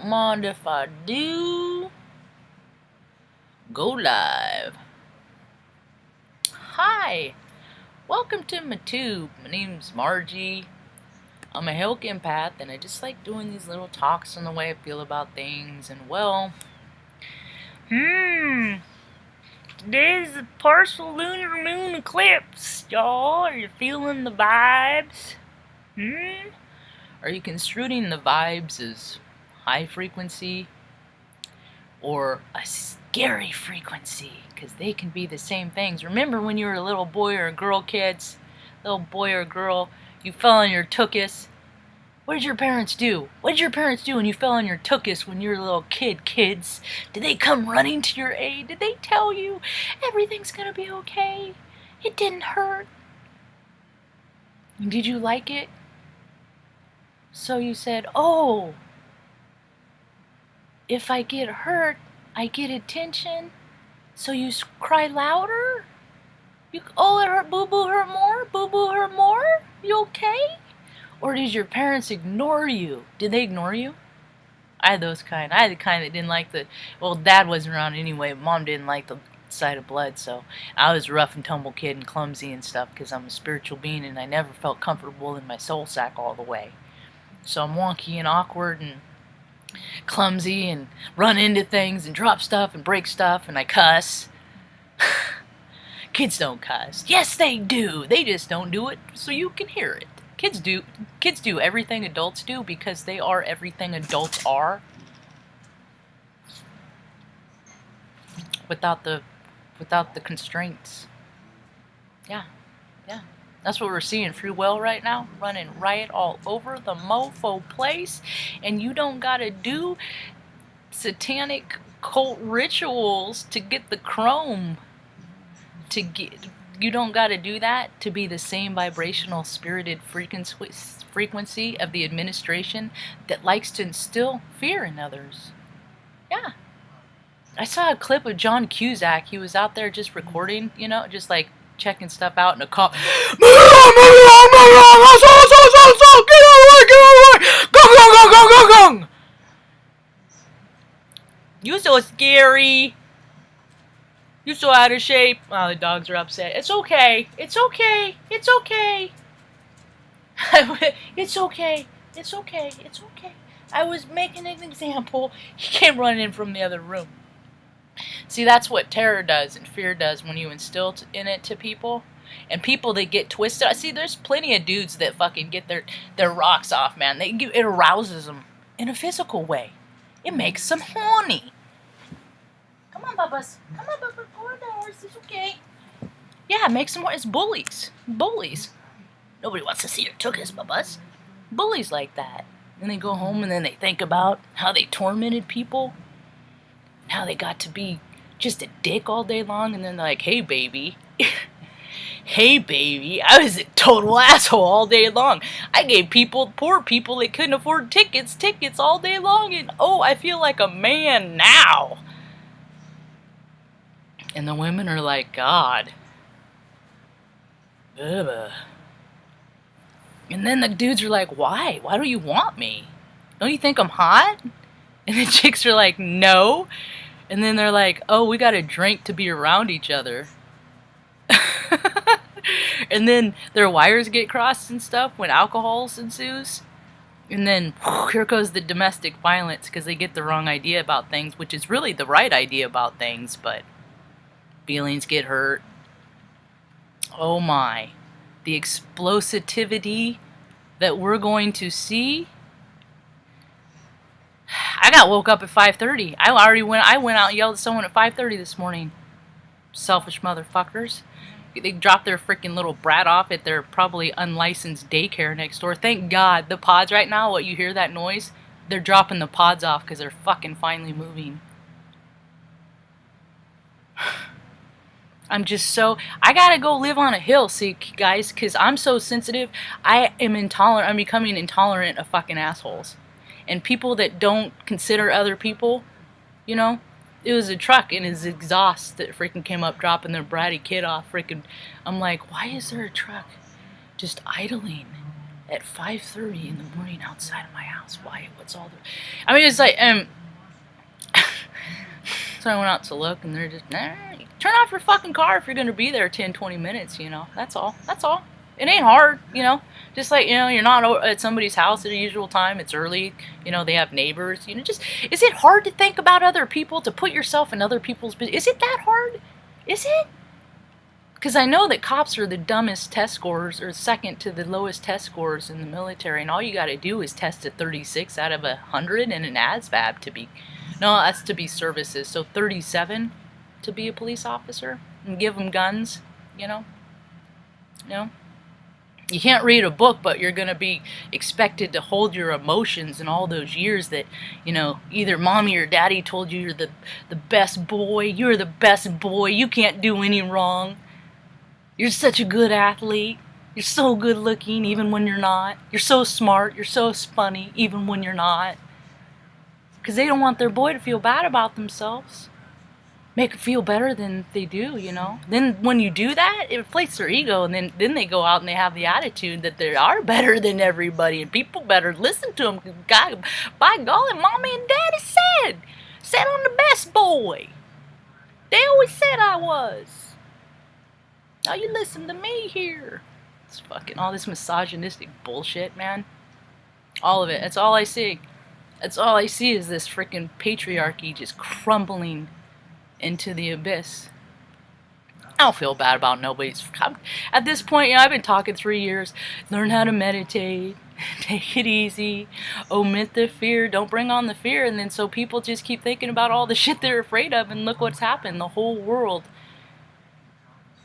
Mind if I do? Go live. Hi, welcome to my tube. My name's Margie. I'm a Hilk empath, and I just like doing these little talks on the way I feel about things. And well, today's the partial lunar moon eclipse, y'all. Are you feeling the vibes? Are you construing the vibes as high frequency or a scary frequency? Because they can be the same things. Remember when you were a little boy or a girl, kids? Little boy or girl, you fell on your tuchus. What did your parents do? What did your parents do when you fell on your tuchus when you were a little kid, kids? Did they come running to your aid? Did they tell you everything's gonna be okay? It didn't hurt. Did you like it? So you said, oh, if I get hurt, I get attention. So you cry louder? Oh, it hurt, boo-boo hurt more? Boo-boo hurt more? You okay? Or did your parents ignore you? Did they ignore you? I had those kind. I had the kind that didn't like well, Dad wasn't around anyway. Mom didn't like the sight of blood, so I was a rough and tumble kid and clumsy and stuff because I'm a spiritual being and I never felt comfortable in my soul sack all the way. So I'm wonky and awkward and clumsy and run into things and drop stuff and break stuff and I cuss. Kids don't cuss. Yes, they do. They just don't do it so you can hear it. Kids do everything adults do because they are everything adults are. Without the constraints. Yeah. That's what we're seeing free will right now, running riot all over the mofo place, and you don't gotta do satanic cult rituals to get the chrome. You don't gotta do that to be the same vibrational spirited frequency of the administration that likes to instill fear in others. Yeah. I saw a clip of John Cusack. He was out there just recording, just like checking stuff out in a car. Move on, get out of the way, get out of the way, go. You so scary. You so out of shape. Oh, the dogs are upset. It's okay. It's okay. It's okay. It's okay. It's okay. It's okay. I was making an example. He came running in from the other room. See, that's what terror does and fear does when you instill in it to people. And people that get twisted. I see there's plenty of dudes that fucking get their rocks off, man. It arouses them in a physical way. It makes them horny. Come on, Bubba's. Come on, Bubba. Go on the horse. It's okay. Yeah, it makes them horny. It's bullies. Bullies. Nobody wants to see your tuchus, Bubba's. Bullies like that. And they go home and then they think about how they tormented people. How they got to be just a dick all day long, and then they're like, hey baby, hey baby, I was a total asshole all day long. I gave poor people that couldn't afford tickets all day long, and oh, I feel like a man now. And the women are like, God. Ugh. And then the dudes are like, why? Why do you want me? Don't you think I'm hot? And the chicks are like, no. And then they're like, oh, we got to drink to be around each other. And then their wires get crossed and stuff when alcohol ensues. And then here goes the domestic violence because they get the wrong idea about things, which is really the right idea about things, but feelings get hurt. Oh my. The explosivity that we're going to see. I got woke up at 5:30. I went out and yelled at someone at 5:30 this morning. Selfish motherfuckers. They dropped their freaking little brat off at their probably unlicensed daycare next door. Thank God. The pods right now, what you hear that noise? They're dropping the pods off because they're fucking finally moving. I gotta go live on a hill, see, guys, because I'm so sensitive. I am intolerant. I'm becoming intolerant of fucking assholes. And people that don't consider other people, it was a truck and his exhaust that freaking came up dropping their bratty kid off freaking. I'm like, why is there a truck just idling at 5:30 in the morning outside of my house. Why? What's all the... I mean, it's like, so I went out to look, and they're just, turn off your fucking car if you're going to be there 10, 20 minutes, you know. That's all. That's all. It ain't hard, you know. Just like, you know, you're not at somebody's house at a usual time. It's early. You know, they have neighbors. You know, just, is it hard to think about other people, to put yourself in other people's business? Is it that hard? Is it? Because I know that cops are the dumbest test scores, or second to the lowest test scores in the military, and all you got to do is test a 36 out of 100 in an ASVAB to be, no, that's to be services, so 37 to be a police officer, and give them guns, you know? You know? You can't read a book, but you're going to be expected to hold your emotions in all those years that, you know, either mommy or daddy told you you're the best boy, you're the best boy, you can't do any wrong. You're such a good athlete. You're so good looking even when you're not. You're so smart. You're so funny even when you're not. Because they don't want their boy to feel bad about themselves. Make them feel better than they do, you know. Then when you do that, it inflates their ego, and then they go out and they have the attitude that they are better than everybody, and people better listen to them. God, by golly, mommy and daddy said I'm the best boy. They always said I was. Now you listen to me here. It's fucking all this misogynistic bullshit, man. All of it. That's all I see. That's all I see is this freaking patriarchy just crumbling into the abyss. I don't feel bad about nobody's... At this point, you know, I've been talking 3 years. Learn how to meditate. Take it easy. Omit the fear. Don't bring on the fear. And then so people just keep thinking about all the shit they're afraid of, and look what's happened. The whole world...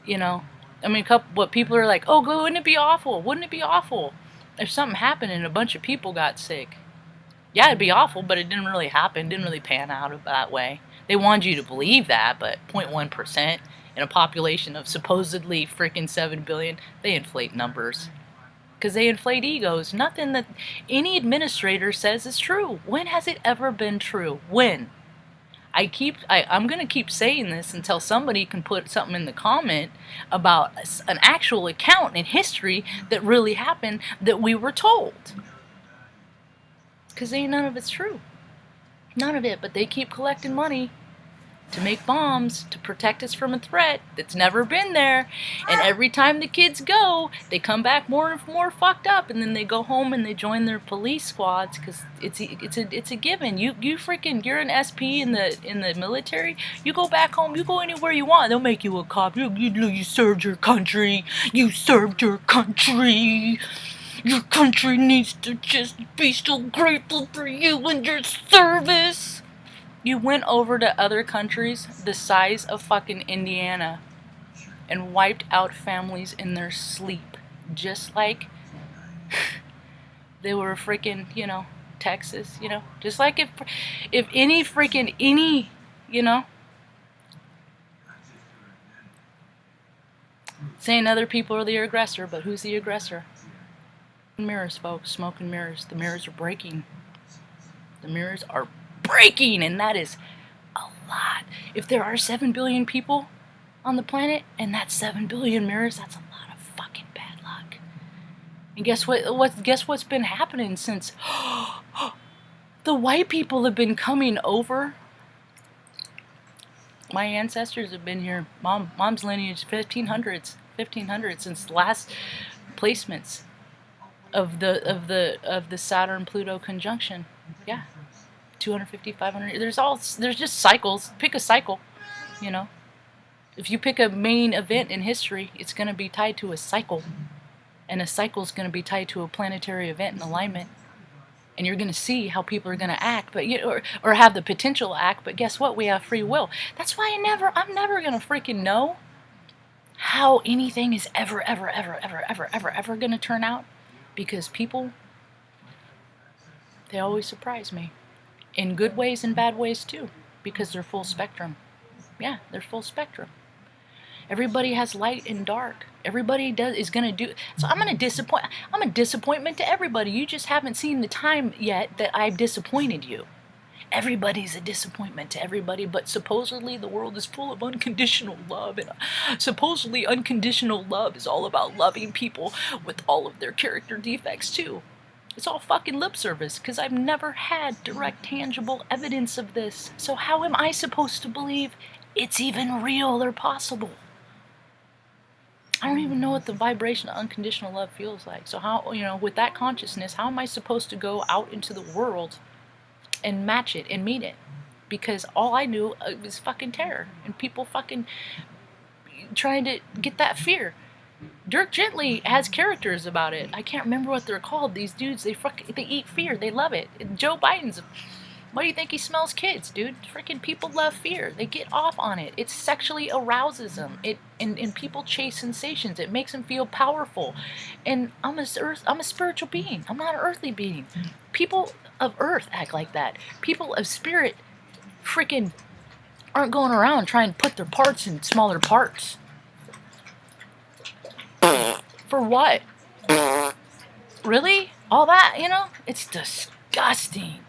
You know, I mean, what people are like, oh, wouldn't it be awful? Wouldn't it be awful if something happened and a bunch of people got sick? Yeah, it'd be awful, but it didn't really happen. It didn't really pan out that way. They wanted you to believe that, but 0.1% in a population of supposedly freaking 7 billion, they inflate numbers. Because they inflate egos. Nothing that any administrator says is true. When has it ever been true? When? I'm going to keep saying this until somebody can put something in the comment about an actual account in history that really happened that we were told. Because none of it's true. None of it. But they keep collecting money to make bombs to protect us from a threat that's never been there. And every time the kids go, they come back more and more fucked up, and then they go home and they join their police squads because it's a given. You're an SP in the military. You go back home, you go anywhere you want. They'll make you a cop. You served your country. You served your country. Your country needs to just be so grateful for you and your service. You went over to other countries the size of fucking Indiana and wiped out families in their sleep. Just like they were freaking, you know, Texas, you know. Just like if any, you know. Saying other people are the aggressor, but who's the aggressor? Mirrors, folks. Smoke and mirrors. The mirrors are breaking. The mirrors are breaking, and that is a lot. If there are 7 billion people on the planet, and that's 7 billion mirrors, that's a lot of fucking bad luck. And guess what? Guess what's been happening since the white people have been coming over? My ancestors have been here. Mom's lineage, 1500s, since the last placements of the Saturn-Pluto conjunction. Yeah. 250, 500, there's just cycles. Pick a cycle, you know. If you pick a main event in history, it's going to be tied to a cycle. And a cycle is going to be tied to a planetary event in alignment. And you're going to see how people are going to act, but or have the potential to act, but guess what? We have free will. That's why I'm never going to freaking know how anything is ever going to turn out, because people, they always surprise me. In good ways and bad ways too, because they're full spectrum. Yeah, they're full spectrum. Everybody has light and dark. Everybody is going to do. So I'm a disappointment to everybody. You just haven't seen the time yet that I've disappointed you. Everybody's a disappointment to everybody, but supposedly the world is full of unconditional love, and supposedly unconditional love is all about loving people with all of their character defects too. It's all fucking lip service, because I've never had direct, tangible evidence of this. So how am I supposed to believe it's even real or possible? I don't even know what the vibration of unconditional love feels like. So how, with that consciousness, how am I supposed to go out into the world and match it and meet it? Because all I knew was fucking terror and people fucking trying to get that fear. Dirk Gently has characters about it. I can't remember what they're called. These dudes, they eat fear. They love it. Joe Biden's, why do you think he smells kids, dude? Freaking people love fear. They get off on it. It sexually arouses them. And people chase sensations. It makes them feel powerful. And I'm a spiritual being. I'm not an earthly being. People of earth act like that. People of spirit freaking aren't going around trying to put their parts in smaller parts. For what? Really? All that, It's disgusting.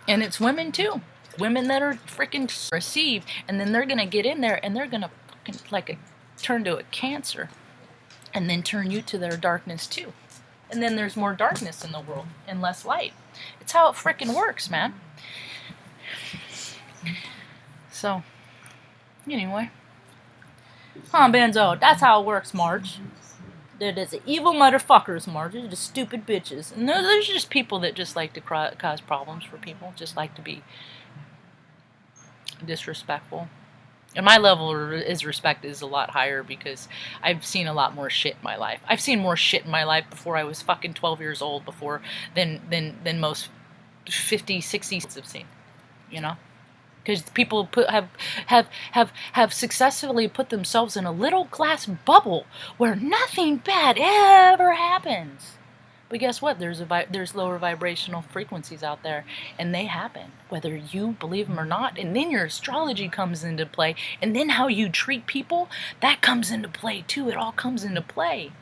And it's women too. Women that are freaking received, and then they're gonna get in there and they're gonna fucking turn to a cancer, and then turn you to their darkness too. And then there's more darkness in the world and less light. It's how it freaking works, man. So, anyway. Huh, Benzo, that's how it works, Marge. They're just evil motherfuckers, Marge. They're just stupid bitches. And there's just people that just like to cause problems for people. Just like to be disrespectful. And my level of respect is a lot higher because I've seen a lot more shit in my life. I've seen more shit in my life before I was fucking 12 years old than most 50, 60s have seen. Because people have successfully put themselves in a little glass bubble where nothing bad ever happens. But guess what? There's lower vibrational frequencies out there, and they happen, whether you believe them or not. And then your astrology comes into play, and then how you treat people, that comes into play too. It all comes into play.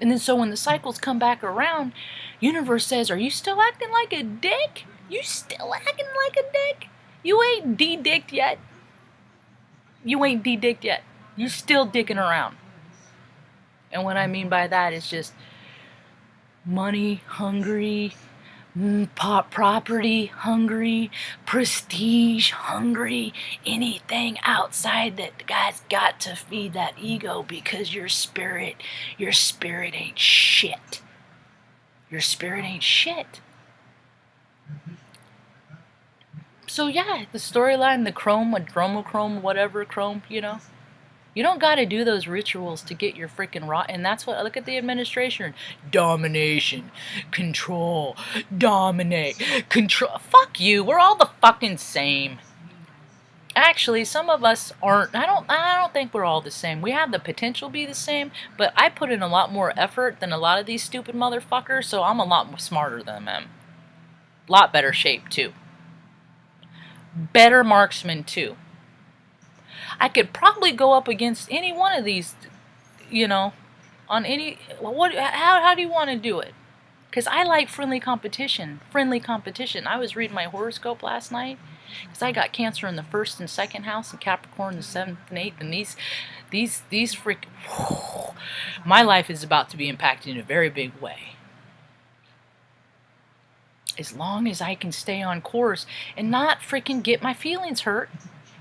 And then so when the cycles come back around, universe says, are you still acting like a dick? You still acting like a dick? You ain't de-dicked yet. You ain't de-dicked yet. You still dicking around. And what I mean by that is just money hungry, property hungry, prestige hungry, anything outside that the guy's got to feed that ego, because your spirit ain't shit. Your spirit ain't shit. So yeah, the storyline, the chrome, adrenochrome, whatever chrome, you don't got to do those rituals to get your freaking rot. And that's what, look at the administration. Domination, control, dominate, control. Fuck you, we're all the fucking same. Actually, some of us aren't. I don't think we're all the same. We have the potential to be the same, but I put in a lot more effort than a lot of these stupid motherfuckers, so I'm a lot more smarter than them. Lot better shape too. Better marksman too. I could probably go up against any one of these, on any. How do you want to do it? Because I like friendly competition. I was reading my horoscope last night because I got Cancer in the 1st and 2nd house, and Capricorn in the 7th and 8th, and these freak. My life is about to be impacted in a very big way. As long as I can stay on course and not freaking get my feelings hurt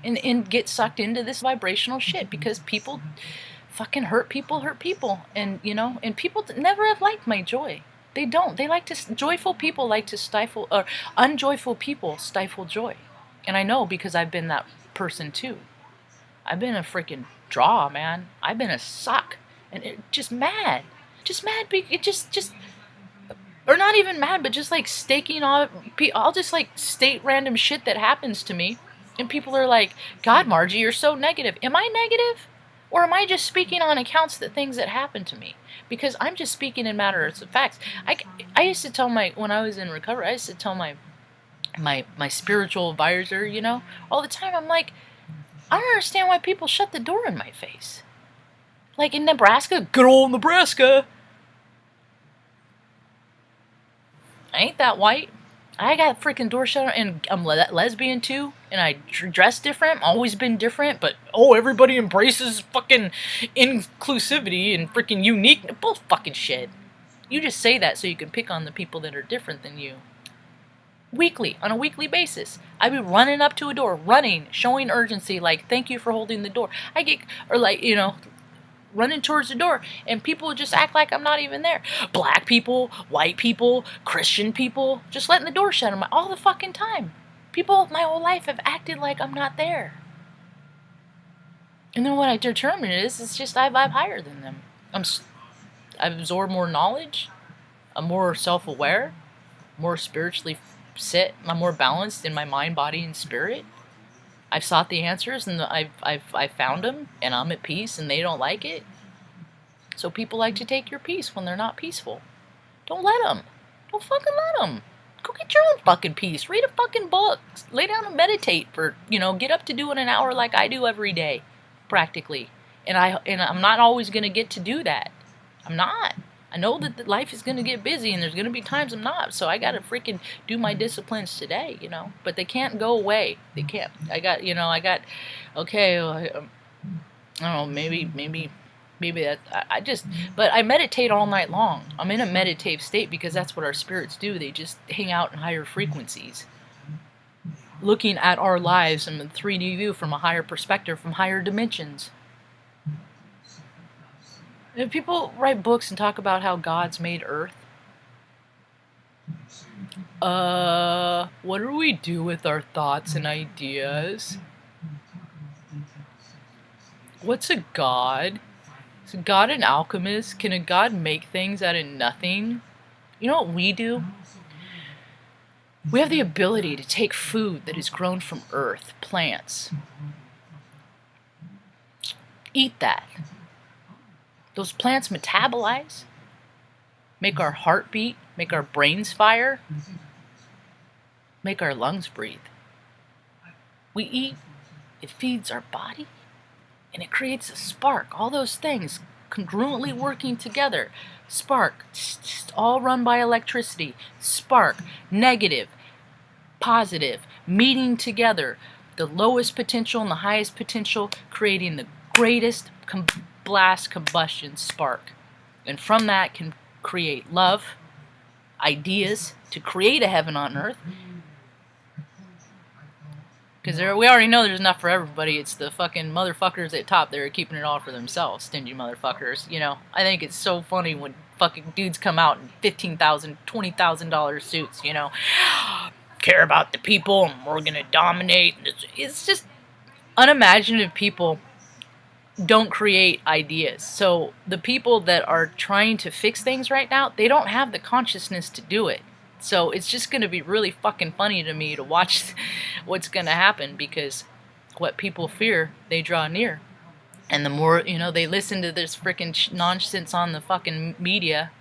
and get sucked into this vibrational shit, because people fucking hurt people. And, and people never have liked my joy. They don't. They like to, joyful people like to stifle, or unjoyful people stifle joy. And I know because I've been that person too. I've been a freaking draw, man. I've been a suck. And just mad. It just or not even mad, but just like staking on. I'll just like state random shit that happens to me, and people are like, God, Margie, you're so negative. Am I negative? Or am I just speaking on accounts that things that happen to me? Because I'm just speaking in matters of facts. I used to tell when I was in recovery, I used to tell my spiritual advisor, all the time, I'm like, I don't understand why people shut the door in my face. Like in Nebraska, good old Nebraska. I ain't that white. I got freaking door shutter, and I'm lesbian too, and I dress different. Always been different, but everybody embraces fucking inclusivity and freaking unique. Bull fucking shit. You just say that so you can pick on the people that are different than you. On a weekly basis, I'd be running up to a door, showing urgency, like thank you for holding the door. Running towards the door, and people just act like I'm not even there. Black people, white people, Christian people, just letting the door shut on all the fucking time. People my whole life have acted like I'm not there. And then what I determine is, it's just I vibe higher than them. I absorb more knowledge. I'm more self-aware, more spiritually I'm more balanced in my mind, body, and spirit. I've sought the answers, and I've found them, and I'm at peace, and they don't like it. So people like to take your peace when they're not peaceful. Don't let them. Don't fucking let them. Go get your own fucking peace. Read a fucking book. Lay down and meditate for, get up to doing an hour like I do every day, practically. And I'm not always going to get to do that. I'm not. I know that life is going to get busy, and there's going to be times I'm not. So I got to freaking do my disciplines today, But they can't go away. They can't. Okay, I don't know, maybe that, but I meditate all night long. I'm in a meditative state because that's what our spirits do. They just hang out in higher frequencies, looking at our lives in a 3D view from a higher perspective, from higher dimensions. If people write books and talk about how God's made Earth, what do we do with our thoughts and ideas? What's a God? Is a God an alchemist? Can a God make things out of nothing? You know what we do? We have the ability to take food that is grown from earth, plants, eat that. Those plants metabolize, make our heart beat, make our brains fire, make our lungs breathe. We eat, it feeds our body, and it creates a spark. All those things congruently working together. Spark, all run by electricity. Spark, negative, positive, meeting together. The lowest potential and the highest potential, creating the greatest blast combustion spark. And from that can create love, ideas to create a heaven on earth. Because we already know there's enough for everybody. It's the fucking motherfuckers at top that are keeping it all for themselves. Stingy motherfuckers. I think it's so funny when fucking dudes come out in $15,000, $20,000 suits, care about the people and we're gonna dominate. It's just unimaginative people don't create ideas. So the people that are trying to fix things right now, they don't have the consciousness to do it. So it's just going to be really fucking funny to me to watch what's going to happen, because what people fear, they draw near. And the more, they listen to this freaking nonsense on the fucking media,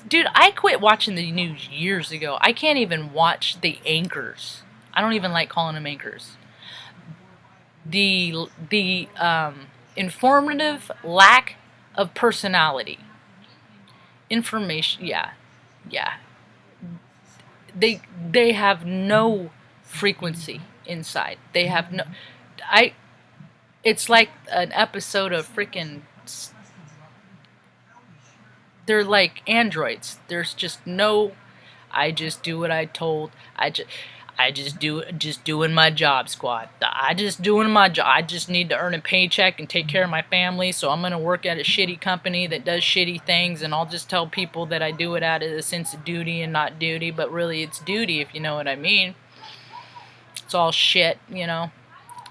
Dude, I quit watching the news years ago. I can't even watch the anchors. I don't even like calling them anchors. The informative lack of personality. Information, yeah. They have no frequency inside. They have no. It's like an episode of freaking. They're like androids. There's just no. I just do what I told. Just doing my job, squad. I just doing my job. I just need to earn a paycheck and take care of my family, so I'm going to work at a shitty company that does shitty things, and I'll just tell people that I do it out of a sense of duty and not duty, but really it's duty, if you know what I mean. It's all shit, And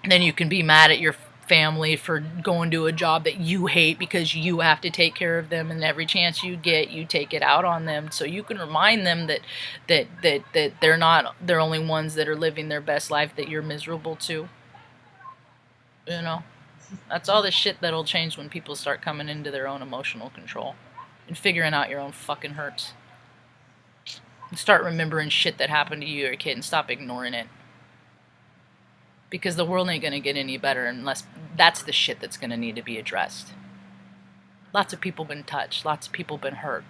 then you can be mad at your family for going to a job that you hate because you have to take care of them, and every chance you get, you take it out on them, so you can remind them that they're not they're only ones that are living their best life, that you're miserable too. That's all the shit that'll change when people start coming into their own emotional control and figuring out your own fucking hurts. And start remembering shit that happened to you as a kid and stop ignoring it. Because the world ain't going to get any better unless that's the shit that's going to need to be addressed. Lots of people been touched. Lots of people been hurt.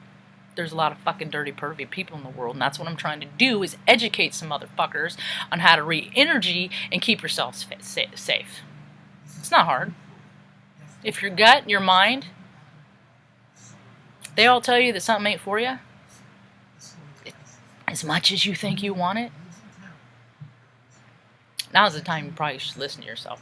There's a lot of fucking dirty, pervy people in the world, and that's what I'm trying to do, is educate some motherfuckers on how to read energy and keep yourself safe. It's not hard. If your gut and your mind, they all tell you that something ain't for you, as much as you think you want it, now's the time you probably should listen to yourself.